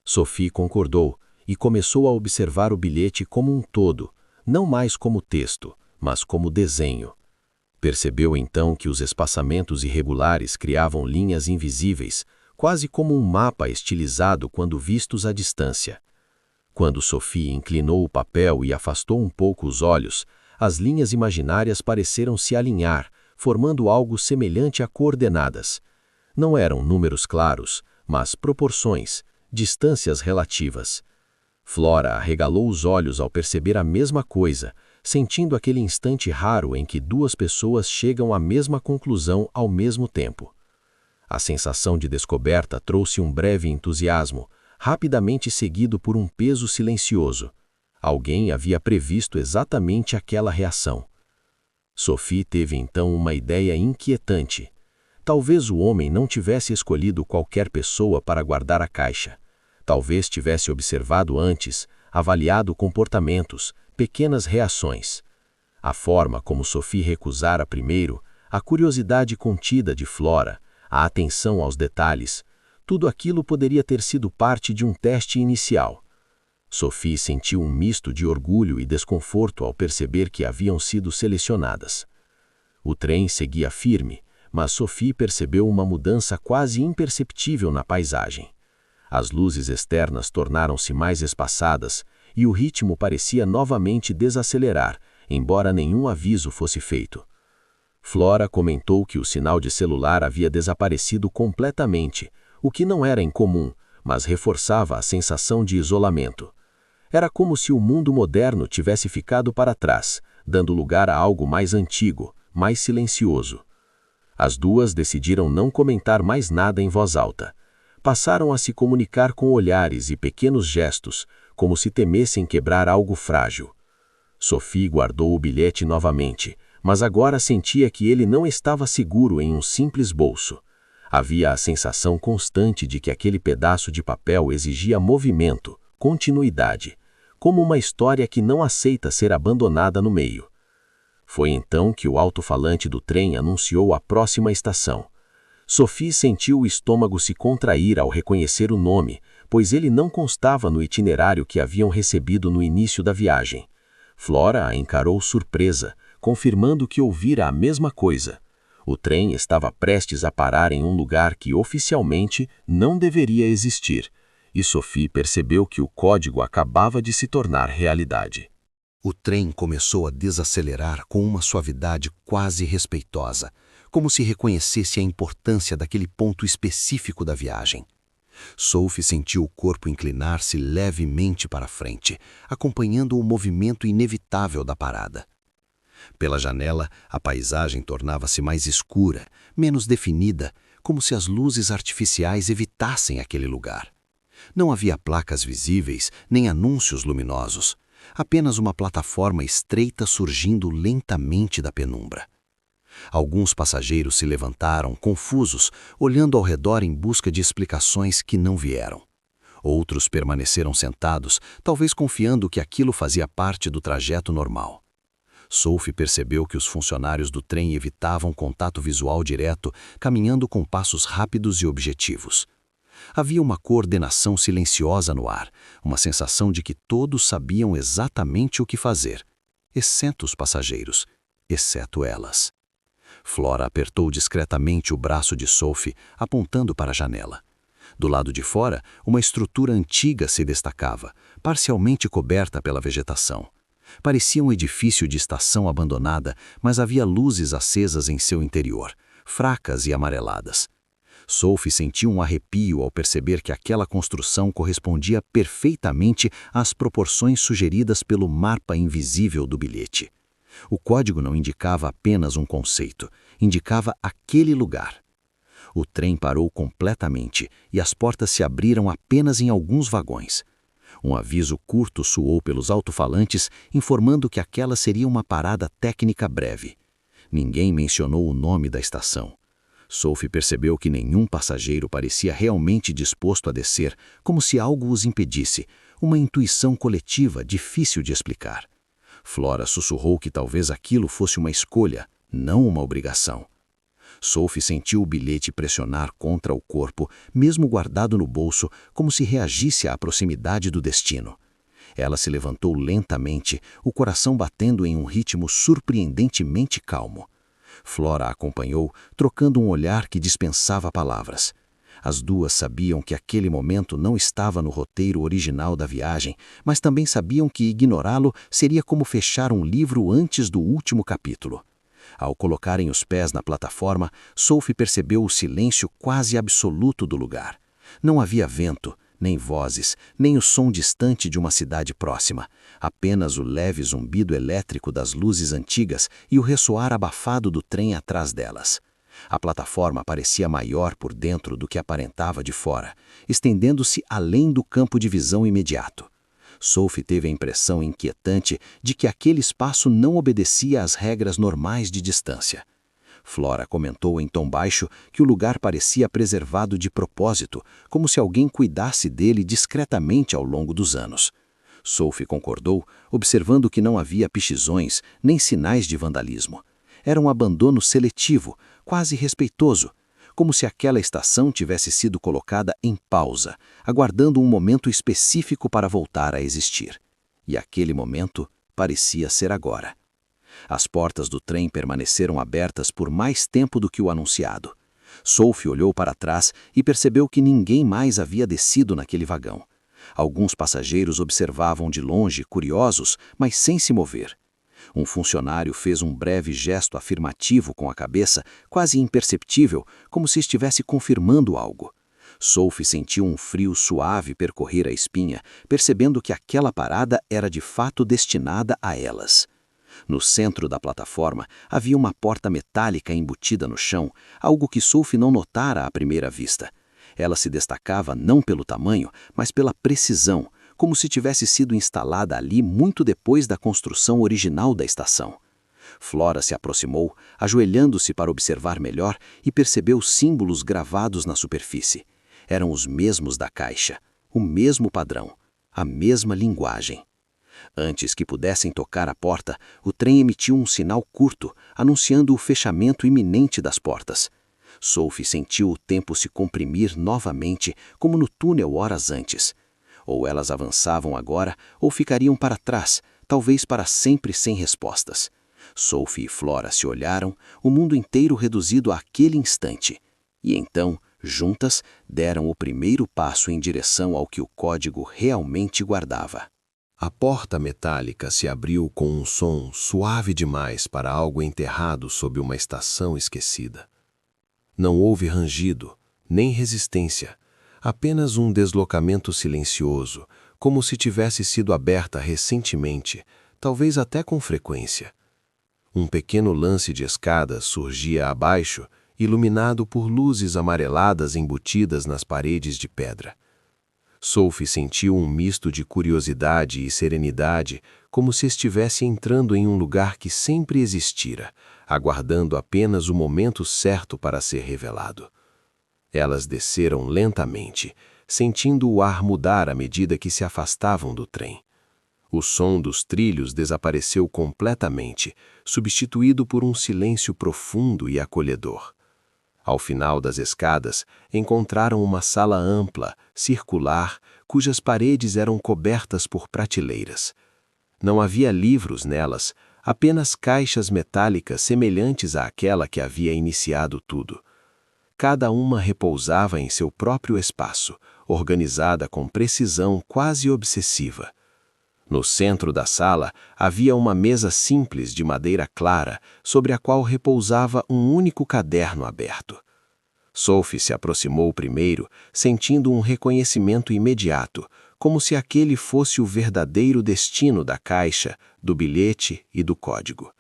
Sophie concordou, e começou a observar o bilhete como um todo, não mais como texto, mas como desenho. Percebeu então que os espaçamentos irregulares criavam linhas invisíveis, quase como um mapa estilizado quando vistos à distância. Quando Sophie inclinou o papel e afastou um pouco os olhos, as linhas imaginárias pareceram se alinhar, formando algo semelhante a coordenadas. Não eram números claros, mas proporções, distâncias relativas. Flora arregalou os olhos ao perceber a mesma coisa, sentindo aquele instante raro em que duas pessoas chegam à mesma conclusão ao mesmo tempo. A sensação de descoberta trouxe um breve entusiasmo, rapidamente seguido por um peso silencioso. Alguém havia previsto exatamente aquela reação. Sophie teve então uma ideia inquietante. Talvez o homem não tivesse escolhido qualquer pessoa para guardar a caixa. Talvez tivesse observado antes, avaliado comportamentos, pequenas reações. A forma como Sophie recusara primeiro, a curiosidade contida de Flora, a atenção aos detalhes, tudo aquilo poderia ter sido parte de um teste inicial. Sophie sentiu um misto de orgulho e desconforto ao perceber que haviam sido selecionadas. O trem seguia firme, mas Sophie percebeu uma mudança quase imperceptível na paisagem. As luzes externas tornaram-se mais espaçadas e o ritmo parecia novamente desacelerar, embora nenhum aviso fosse feito. Flora comentou que o sinal de celular havia desaparecido completamente, o que não era incomum, mas reforçava a sensação de isolamento. Era como se o mundo moderno tivesse ficado para trás, dando lugar a algo mais antigo, mais silencioso. As duas decidiram não comentar mais nada em voz alta. Passaram a se comunicar com olhares e pequenos gestos, como se temessem quebrar algo frágil. Sophie guardou o bilhete novamente, mas agora sentia que ele não estava seguro em um simples bolso. Havia a sensação constante de que aquele pedaço de papel exigia movimento, continuidade, como uma história que não aceita ser abandonada no meio. Foi então que o alto-falante do trem anunciou a próxima estação. Sophie sentiu o estômago se contrair ao reconhecer o nome, pois ele não constava no itinerário que haviam recebido no início da viagem. Flora a encarou surpresa, confirmando que ouvira a mesma coisa. O trem estava prestes a parar em um lugar que oficialmente não deveria existir, e Sophie percebeu que o código acabava de se tornar realidade. O trem começou a desacelerar com uma suavidade quase respeitosa, como se reconhecesse a importância daquele ponto específico da viagem. Sophie sentiu o corpo inclinar-se levemente para frente, acompanhando o movimento inevitável da parada. Pela janela, a paisagem tornava-se mais escura, menos definida, como se as luzes artificiais evitassem aquele lugar. Não havia placas visíveis, nem anúncios luminosos, apenas uma plataforma estreita surgindo lentamente da penumbra. Alguns passageiros se levantaram, confusos, olhando ao redor em busca de explicações que não vieram. Outros permaneceram sentados, talvez confiando que aquilo fazia parte do trajeto normal. Sophie percebeu que os funcionários do trem evitavam contato visual direto, caminhando com passos rápidos e objetivos. Havia uma coordenação silenciosa no ar, uma sensação de que todos sabiam exatamente o que fazer, exceto os passageiros, exceto elas. Flora apertou discretamente o braço de Sophie, apontando para a janela. Do lado de fora, uma estrutura antiga se destacava, parcialmente coberta pela vegetação. Parecia um edifício de estação abandonada, mas havia luzes acesas em seu interior, fracas e amareladas. Sophie sentiu um arrepio ao perceber que aquela construção correspondia perfeitamente às proporções sugeridas pelo mapa invisível do bilhete. O código não indicava apenas um conceito, indicava aquele lugar. O trem parou completamente e as portas se abriram apenas em alguns vagões. Um aviso curto soou pelos alto-falantes, informando que aquela seria uma parada técnica breve. Ninguém mencionou o nome da estação. Sophie percebeu que nenhum passageiro parecia realmente disposto a descer, como se algo os impedisse, uma intuição coletiva difícil de explicar. Flora sussurrou que talvez aquilo fosse uma escolha, não uma obrigação. Sophie sentiu o bilhete pressionar contra o corpo, mesmo guardado no bolso, como se reagisse à proximidade do destino. Ela se levantou lentamente, o coração batendo em um ritmo surpreendentemente calmo. Flora a acompanhou, trocando um olhar que dispensava palavras. As duas sabiam que aquele momento não estava no roteiro original da viagem, mas também sabiam que ignorá-lo seria como fechar um livro antes do último capítulo. Ao colocarem os pés na plataforma, Sophie percebeu o silêncio quase absoluto do lugar. Não havia vento, nem vozes, nem o som distante de uma cidade próxima, apenas o leve zumbido elétrico das luzes antigas e o ressoar abafado do trem atrás delas. A plataforma parecia maior por dentro do que aparentava de fora, estendendo-se além do campo de visão imediato. Sophie teve a impressão inquietante de que aquele espaço não obedecia às regras normais de distância. Flora comentou em tom baixo que o lugar parecia preservado de propósito, como se alguém cuidasse dele discretamente ao longo dos anos. Sophie concordou, observando que não havia pichizões nem sinais de vandalismo. Era um abandono seletivo, quase respeitoso, como se aquela estação tivesse sido colocada em pausa, aguardando um momento específico para voltar a existir. E aquele momento parecia ser agora. As portas do trem permaneceram abertas por mais tempo do que o anunciado. Sophie olhou para trás e percebeu que ninguém mais havia descido naquele vagão. Alguns passageiros observavam de longe, curiosos, mas sem se mover. Um funcionário fez um breve gesto afirmativo com a cabeça, quase imperceptível, como se estivesse confirmando algo. Sophie sentiu um frio suave percorrer a espinha, percebendo que aquela parada era de fato destinada a elas. No centro da plataforma havia uma porta metálica embutida no chão, algo que Sophie não notara à primeira vista. Ela se destacava não pelo tamanho, mas pela precisão, como se tivesse sido instalada ali muito depois da construção original da estação. Flora se aproximou, ajoelhando-se para observar melhor e percebeu símbolos gravados na superfície. Eram os mesmos da caixa, o mesmo padrão, a mesma linguagem. Antes que pudessem tocar a porta, o trem emitiu um sinal curto, anunciando o fechamento iminente das portas. Sophie sentiu o tempo se comprimir novamente, como no túnel horas antes. Ou elas avançavam agora, ou ficariam para trás, talvez para sempre sem respostas. Sophie e Flora se olharam, o mundo inteiro reduzido àquele instante. E então, juntas, deram o primeiro passo em direção ao que o código realmente guardava. A porta metálica se abriu com um som suave demais para algo enterrado sob uma estação esquecida. Não houve rangido, nem resistência, apenas um deslocamento silencioso, como se tivesse sido aberta recentemente, talvez até com frequência. Um pequeno lance de escada surgia abaixo, iluminado por luzes amareladas embutidas nas paredes de pedra. Sophie sentiu um misto de curiosidade e serenidade, como se estivesse entrando em um lugar que sempre existira, aguardando apenas o momento certo para ser revelado. Elas desceram lentamente, sentindo o ar mudar à medida que se afastavam do trem. O som dos trilhos desapareceu completamente, substituído por um silêncio profundo e acolhedor. Ao final das escadas, encontraram uma sala ampla, circular, cujas paredes eram cobertas por prateleiras. Não havia livros nelas, apenas caixas metálicas semelhantes àquela que havia iniciado tudo. Cada uma repousava em seu próprio espaço, organizada com precisão quase obsessiva. No centro da sala havia uma mesa simples de madeira clara, sobre a qual repousava um único caderno aberto. Sophie se aproximou primeiro, sentindo um reconhecimento imediato, como se aquele fosse o verdadeiro destino da caixa, do bilhete e do código.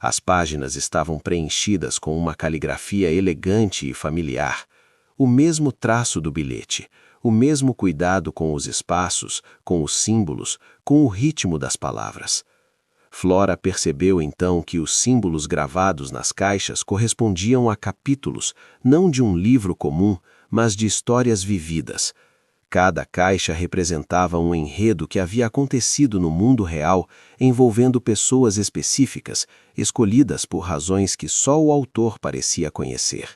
As páginas estavam preenchidas com uma caligrafia elegante e familiar, o mesmo traço do bilhete, o mesmo cuidado com os espaços, com os símbolos, com o ritmo das palavras. Flora percebeu então que os símbolos gravados nas caixas correspondiam a capítulos, não de um livro comum, mas de histórias vividas. Cada caixa representava um enredo que havia acontecido no mundo real, envolvendo pessoas específicas, escolhidas por razões que só o autor parecia conhecer.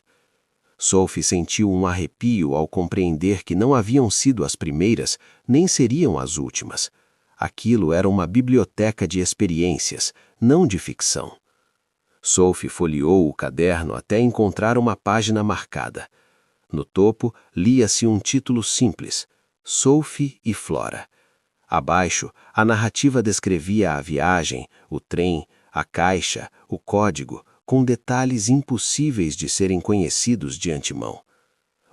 Sophie sentiu um arrepio ao compreender que não haviam sido as primeiras, nem seriam as últimas. Aquilo era uma biblioteca de experiências, não de ficção. Sophie folheou o caderno até encontrar uma página marcada. No topo, lia-se um título simples: Sophie e Flora. Abaixo, a narrativa descrevia a viagem, o trem, a caixa, o código, com detalhes impossíveis de serem conhecidos de antemão.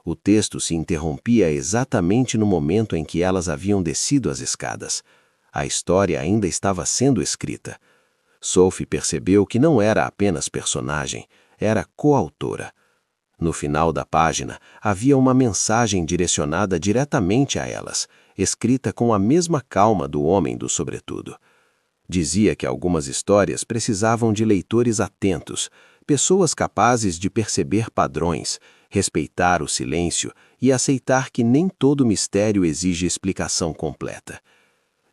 O texto se interrompia exatamente no momento em que elas haviam descido as escadas. A história ainda estava sendo escrita. Sophie percebeu que não era apenas personagem, era coautora. No final da página, havia uma mensagem direcionada diretamente a elas, escrita com a mesma calma do homem do sobretudo. Dizia que algumas histórias precisavam de leitores atentos, pessoas capazes de perceber padrões, respeitar o silêncio e aceitar que nem todo mistério exige explicação completa.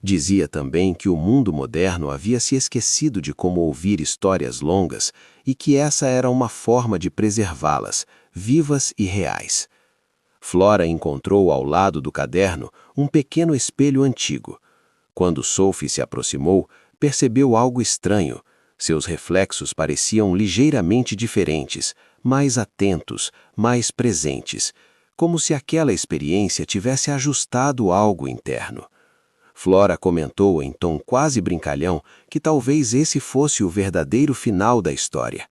Dizia também que o mundo moderno havia se esquecido de como ouvir histórias longas e que essa era uma forma de preservá-las, vivas e reais. Flora encontrou ao lado do caderno um pequeno espelho antigo. Quando Sophie se aproximou, percebeu algo estranho. Seus reflexos pareciam ligeiramente diferentes, mais atentos, mais presentes, como se aquela experiência tivesse ajustado algo interno. Flora comentou em tom quase brincalhão que talvez esse fosse o verdadeiro final da história.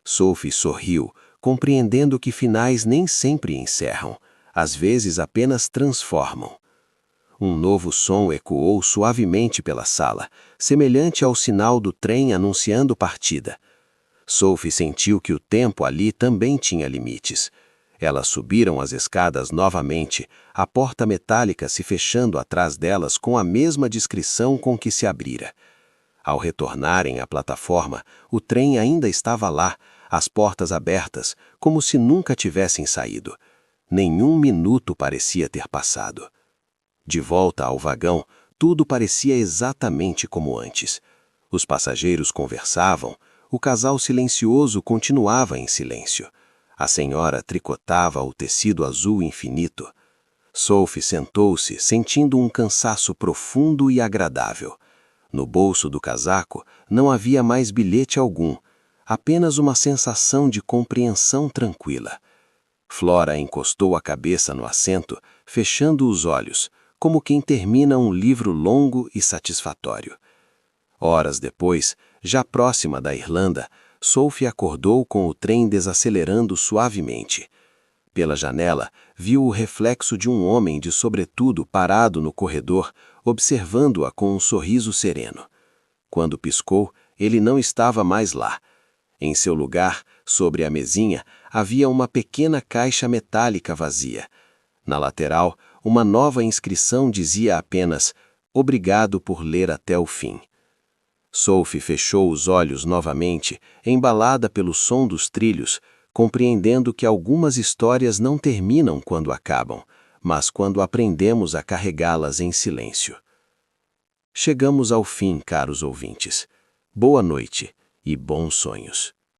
Sophie sorriu, compreendendo que finais nem sempre encerram, às vezes apenas transformam. Um novo som ecoou suavemente pela sala, semelhante ao sinal do trem anunciando partida. Sophie sentiu que o tempo ali também tinha limites. Elas subiram as escadas novamente, a porta metálica se fechando atrás delas com a mesma discrição com que se abrira. Ao retornarem à plataforma, o trem ainda estava lá, as portas abertas, como se nunca tivessem saído. Nenhum minuto parecia ter passado. De volta ao vagão, tudo parecia exatamente como antes. Os passageiros conversavam, o casal silencioso continuava em silêncio. A senhora tricotava o tecido azul infinito. Sophie sentou-se, sentindo um cansaço profundo e agradável. No bolso do casaco não havia mais bilhete algum, apenas uma sensação de compreensão tranquila. Flora encostou a cabeça no assento, fechando os olhos, como quem termina um livro longo e satisfatório. Horas depois, já próxima da Irlanda, Sophie acordou com o trem desacelerando suavemente. Pela janela, viu o reflexo de um homem de sobretudo parado no corredor, observando-a com um sorriso sereno. Quando piscou, ele não estava mais lá. Em seu lugar, sobre a mesinha, havia uma pequena caixa metálica vazia. Na lateral, uma nova inscrição dizia apenas: "Obrigado por ler até o fim." Sophie fechou os olhos novamente, embalada pelo som dos trilhos, compreendendo que algumas histórias não terminam quando acabam, mas quando aprendemos a carregá-las em silêncio. Chegamos ao fim, caros ouvintes. Boa noite e bons sonhos.